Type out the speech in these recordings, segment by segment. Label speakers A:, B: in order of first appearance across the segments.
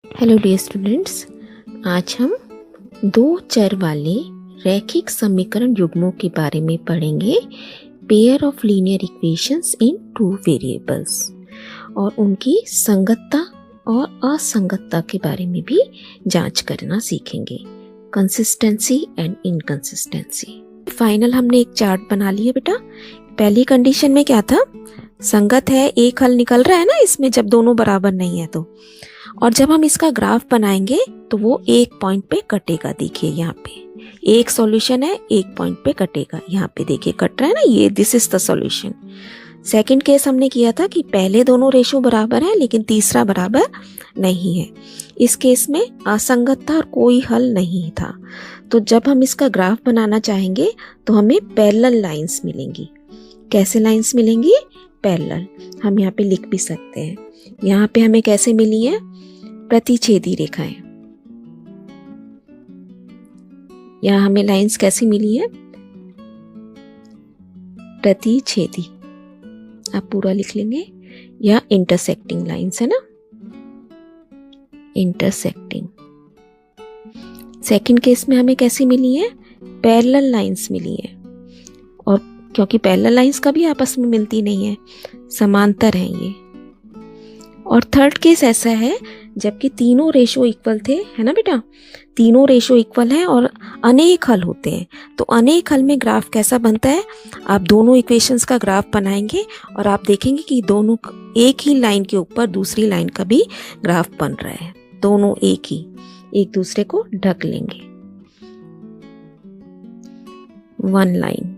A: Hello dear students, आज हम दो चर वाले रैखिक समीकरण युग्मों के बारे में पढ़ेंगे। Pair of linear equations in two variables और उनकी संगतता और असंगतता के बारे में भी जांच करना सीखेंगे। Consistency and inconsistency. फाइनल हमने एक चार्ट बना लिया बेटा। पहली कंडीशन में क्या था, संगत है, एक हल निकल रहा है ना इसमें जब दोनों बराबर नहीं है तो। और जब हम इसका ग्राफ बनाएंगे तो वो एक पॉइंट पे कटेगा। देखिए यहाँ पे एक सॉल्यूशन है, एक पॉइंट पे कटेगा। यहाँ पे देखिए कट रहा है ना, ये this is the solution. Second case हमने किया था कि पहले दोनों रेशो बराबर है लेकिन तीसरा बराबर नहीं है। इस केस में असंगत था और कोई हल नहीं था। तो जब हम इसका ग्राफ बनाना चाहेंगे तो हमें पैरेलल लाइंस मिलेंगी। कैसे लाइंस मिलेंगी? पैरेलल। हम यहाँ पे लिख भी सकते हैं। यहाँ पे हमें कैसे मिली है? प्रतिच्छेदी रेखाएं। यहाँ हमें लाइंस कैसी मिली है? प्रतिच्छेदी। आप पूरा लिख लेंगे। या इंटरसेक्टिंग लाइंस है ना, इंटरसेक्टिंग। सेकंड केस में हमें कैसी मिली है? पैरेलल लाइंस मिली है। और क्योंकि पैरेलल लाइंस कभी आपस में मिलती नहीं है, समांतर हैं ये। और थर्ड केस ऐसा है जबकि तीनों रेशो इक्वल थे, है ना बेटा, तीनों रेशो इक्वल है और अनेक हल होते हैं। तो अनेक हल में ग्राफ कैसा बनता है? आप दोनों इक्वेशंस का ग्राफ बनाएंगे और आप देखेंगे कि दोनों एक ही लाइन के ऊपर दूसरी लाइन का भी ग्राफ बन रहा है। दोनों एक दूसरे को ढक लेंगे। One line.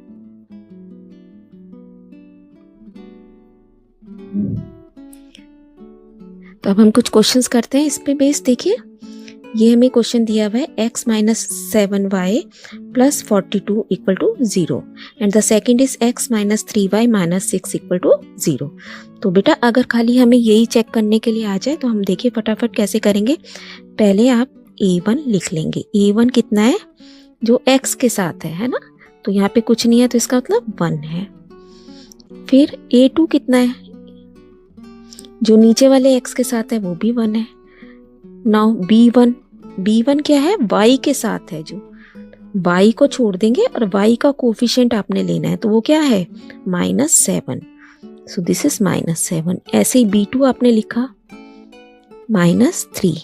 A: तो अब हम कुछ क्वेश्चंस करते हैं इस पे बेस। देखिए ये हमें क्वेश्चन दिया हुआ है x minus 7y plus 42 equal to 0 and the second is x minus 3y minus 6 equal to 0। तो बेटा अगर खाली हमें यही चेक करने के लिए आ जाए तो हम देखिए फटाफट कैसे करेंगे। पहले आप a1 लिख लेंगे। a1 कितना है? जो x के साथ है ना, तो यहाँ पे कुछ नहीं है तो इसका मतलब 1 है। फिर a2 कितना है? जो नीचे वाले x के साथ है वो भी 1 है। नाउ b1 क्या है? y के साथ है। जो y को छोड़ देंगे और y का कोफिशिएंट आपने लेना है, तो वो क्या है? -7। So this is -7। ऐसे ही b2 आपने लिखा -3।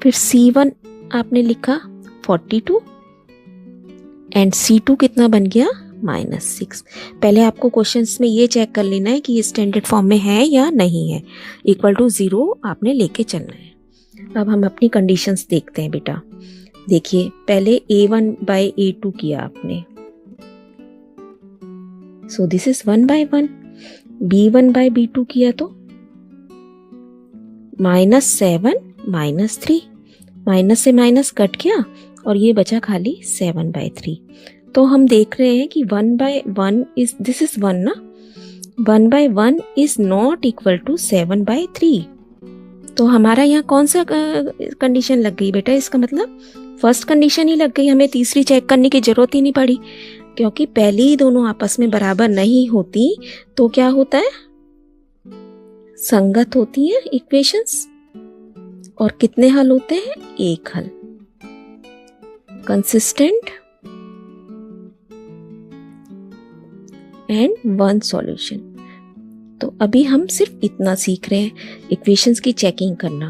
A: फिर c1 आपने लिखा 42 एंड c2 कितना बन गया? -6। पहले आपको क्वेश्चंस में ये चेक कर लेना है कि ये स्टैंडर्ड फॉर्म में है या नहीं है। इक्वल टू 0 आपने लेके चलना है। अब हम अपनी कंडीशंस देखते हैं बेटा। देखिए पहले a1 बाय a2 किया आपने, so this is 1/1। b1 bye b2 किया तो -7 -3, माइनस से माइनस कट गया और ये बचा खाली 7/3। तो हम देख रहे हैं कि 1/1 इज, दिस इज 1 ना, 1/1 इज नॉट इक्वल टू 7/3। तो हमारा यहाँ कौन सा कंडीशन लग गई बेटा? इसका मतलब फर्स्ट कंडीशन ही लग गई। हमें तीसरी चेक करने की जरूरत ही नहीं पड़ी, क्योंकि पहले ही दोनों आपस में बराबर नहीं होती तो क्या होता है? संगत होती है इक्वेशंस। और कितने हल होते हैं? एक हल। Consistent and one solution. तो अभी हम सिर्फ इतना सीख रहे हैं, इक्वेशंस की चेकिंग करना।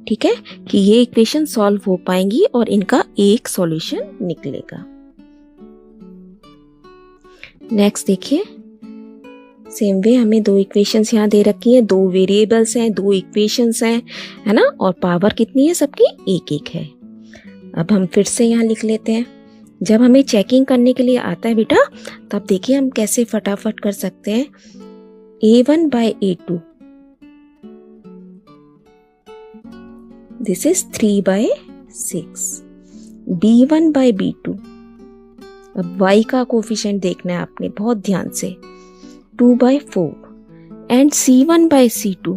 A: ठीक है, कि ये इक्वेशन सॉल्व हो पाएंगी और इनका एक सॉल्यूशन निकलेगा। नेक्स्ट देखिए, सेम वे हमें दो इक्वेशंस यहाँ दे रखी हैं, दो वेरिएबल्स हैं, दो इक्वेशंस हैं, है ना, और पावर कितनी है सबकी? एक है। अब हम फिर से यहाँ लिख लेते हैं। जब हमें चेकिंग करने के लिए आता है बेटा, तब देखिए हम कैसे फटाफट कर सकते हैं। a1 bye a2 this is 3/6। b1 bye b2, अब y का कोफिशिएंट देखना है आपने बहुत ध्यान से, 2/4 एंड c1 बाय c2।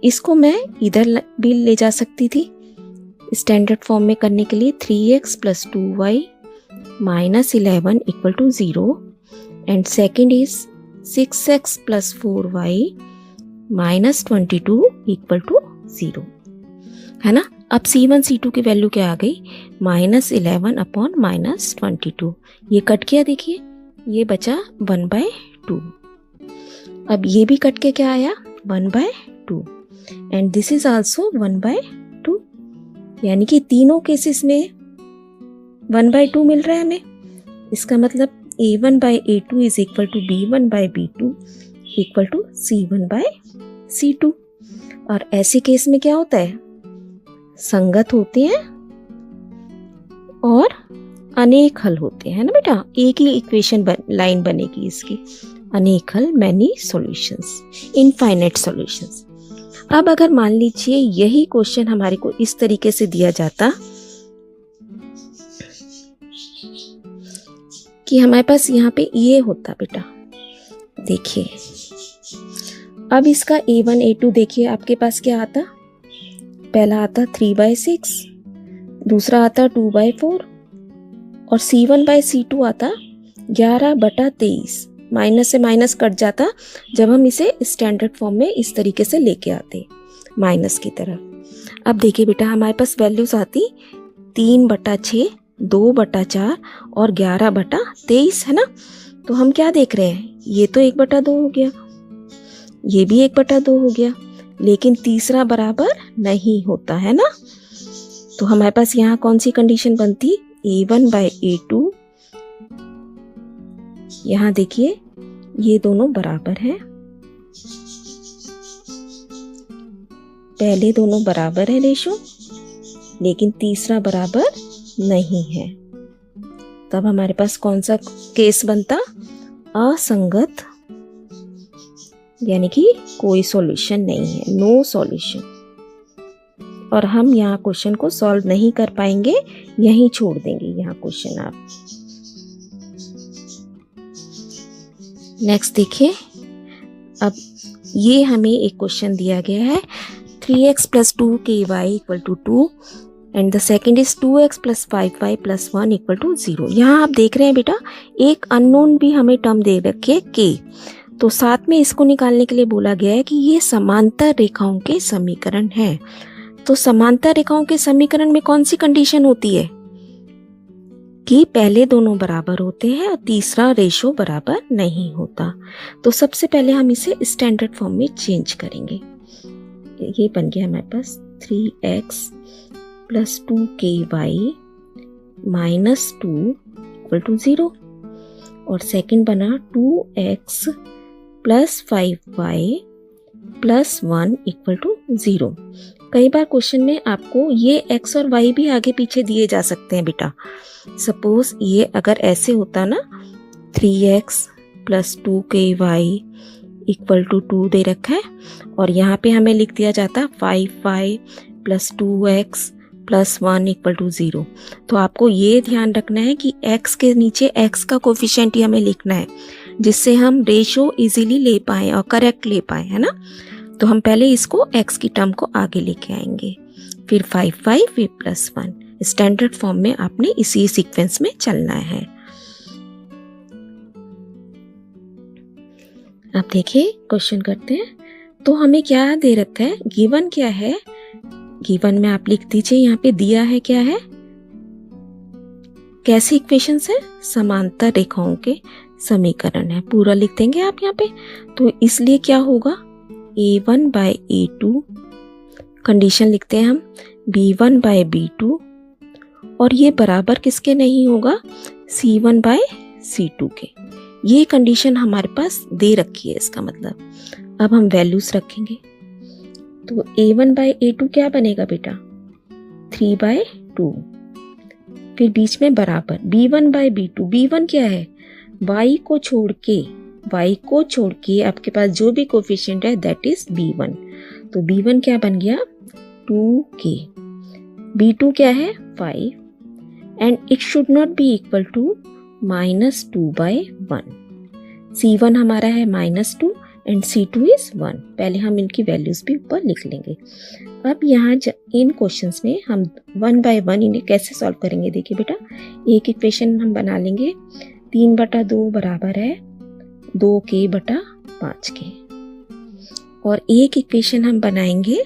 A: इसको मैं इधर भी ले जा सकती थी स्टैंडर्ड फॉर्म में करने के लिए। 3x plus 2y minus 11 equal to 0 and second is 6x plus 4y -22 equal to 0, है ना। अब C1 C2 की वैल्यू क्या आ गई, -11 अपॉन -22। ये कट किया, देखिए ये बचा 1/2। अब ये भी कट के क्या आया, 1/2 एंड दिस इज आल्सो 1/2, यानी कि तीनों केसेस में 1/2 मिल रहा है हमें। इसका मतलब A1/A2 is equal to B1/B2 equal to C1/C2। और ऐसे केस में क्या होता है, संगत होते हैं और अनेक हल होते हैं ना बेटा। एक ही इक्वेशन लाइन बनेगी इसकी, अनेक हल, मैनी सॉल्यूशंस, इनफाइनाइट सॉल्यूशंस। अब अगर मान लीजिए यही क्वेश्चन हमारे को इस तरीके से दिया जाता कि हमारे पास यहाँ पे ये होता बेटा, देखिए अब इसका A1 A2 देखिए आपके पास क्या आता, पहला आता 3/6, दूसरा आता 2/4 और C1/C2 आता 11/23। माइनस से माइनस कट जाता जब हम इसे स्टैंडर्ड फॉर्म में इस तरीके से लेके आते माइनस की तरह। अब देखिए बेटा हमारे पास वैल्यूज आती 3/6, 2/4 और 11/23, है ना। तो हम क्या देख रहे हैं, ये तो 1/2 हो गया, ये भी 1/2 हो गया, लेकिन तीसरा बराबर नहीं होता, है ना। तो हमारे पास यहाँ कौन सी कंडीशन बनती, A1/A2, यहाँ देखिए ये दोनों बराबर हैं, पहले दोनों बराबर है रेशो, लेकिन तीसरा बराबर नहीं है। तब हमारे पास कौन सा केस बनता, असंगत, यानी कि कोई सॉल्यूशन नहीं है, नो सॉल्यूशन। और हम यहाँ क्वेश्चन को सॉल्व नहीं कर पाएंगे, यहीं छोड़ देंगे यहाँ क्वेश्चन आप। नेक्स्ट देखिए, अब ये हमें एक क्वेश्चन दिया गया है 3x + 2ky equal to 2 and the second is 2x + 5y + 1 equal to 0। यहाँ आप देख रहे हैं बेटा एक अननोन भी हमें टर्म दे रखी है k, तो साथ में इसको निकालने के लिए बोला गया है कि ये समांतर रेखाओं के समीकरण है। तो समांतर रेखाओं के समीकरण में कौन सी कंडीशन होती है कि पहले दोनों बराबर होते हैं और तीसरा रेशो बराबर नहीं होता। तो सबसे पहले हम इसे स्टैंडर्ड फॉर्म में चेंज करेंगे। ये बन गया हमारे पास 3x + 2ky - 2 इक्वल टू 0 और सेकंड बना 2x + 5y + 1 इक्वल टू 0। कई बार क्वेश्चन में आपको ये x और y भी आगे पीछे दिए जा सकते हैं बेटा। सपोज ये अगर ऐसे होता ना 3x + 2ky इक्वल टू 2 दे रखा है और यहाँ पे हमें लिख दिया जाता 5y + 2x + 1 इक्वल टू 0। तो आपको ये ध्यान रखना है कि x के नीचे x का कोफिशिएंट ही हमें लिखना है, जिससे हम रेशो इजीली ले पाए और करेक्ट ले पाए, है ना। तो हम पहले इसको x की टर्म को आगे लेके आएंगे, फिर 5y फिर +1। स्टैंडर्ड फॉर्म में आपने इसी सीक्वेंस में चलना है। अब देखिए क्वेश्चन करते हैं। तो हमें क्या दे रखा है, गिवन क्या है, गिवन में आप लिख दीजिए, यहाँ पे दिया है क्या है, कैसी इक्वेशंस है, समांतर रेखाओं के समीकरण है, पूरा लिख देंगे आप यहाँ पे। तो इसलिए क्या होगा, A1/A2 कंडीशन लिखते हैं हम, B1/B2 और ये बराबर किसके नहीं होगा, C1/C2 के। ये कंडीशन हमारे पास दे रखी है, इसका मतलब अब हम वैल्यूज रखेंगे। तो A1/A2 क्या बनेगा बेटा, 3/2, फिर बीच में बराबर B1/B2। B1 क्या है, y को छोड़ के आपके पास जो भी कोफिशिएंट है दैट इज B1। तो B1 क्या बन गया 2k, B2 क्या है 5 and it should not be equal to -2/1। C1 हमारा है -2 एंड C2 इज 1। पहले हम इनकी वैल्यूज भी ऊपर लिख लेंगे। अब यहाँ इन क्वेश्चंस में हम 1 by 1 इन्हें कैसे सॉल्व करेंगे, देखिए बेटा एक इक्वेशन हम बना लेंगे, 3/2 बराबर है 2k/5 के। और एक इक्वेशन हम बनाएंगे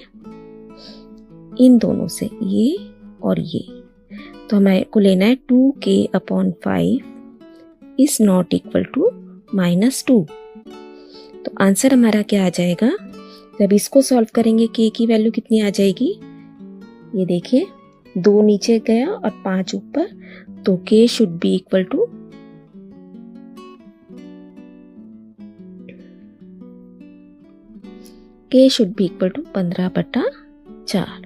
A: इन दोनों से, ये और ये। तो हमारे को लेना है 2k/5 is not equal to -2। तो आंसर हमारा क्या आ जाएगा, जब इसको सॉल्व करेंगे k की वैल्यू कितनी आ जाएगी, ये देखिए 2 नीचे गया और 5 ऊपर, तो k should be equal to 15/4।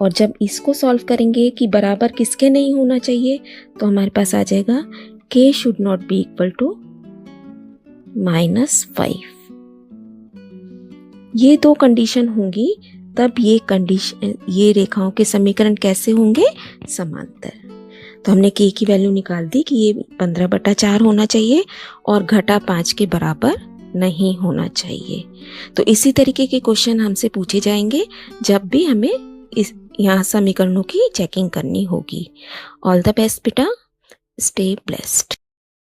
A: और जब इसको सॉल्व करेंगे कि बराबर किसके नहीं होना चाहिए, तो हमारे पास आ जाएगा k should not be equal to -5। ये दो कंडीशन होंगी तब ये रेखाओं के समीकरण कैसे होंगे, समांतर। तो हमने k की वैल्यू निकाल दी कि ये 15/4 होना चाहिए और घटा 5 के बराबर नहीं होना चाहिए। तो इसी तरीके के क्वेश्चन हमसे पूछे जाएंगे जब भी हमें यहाँ समीकरणों की चेकिंग करनी होगी। ऑल द बेस्ट बेटा, स्टे ब्लेस्ड।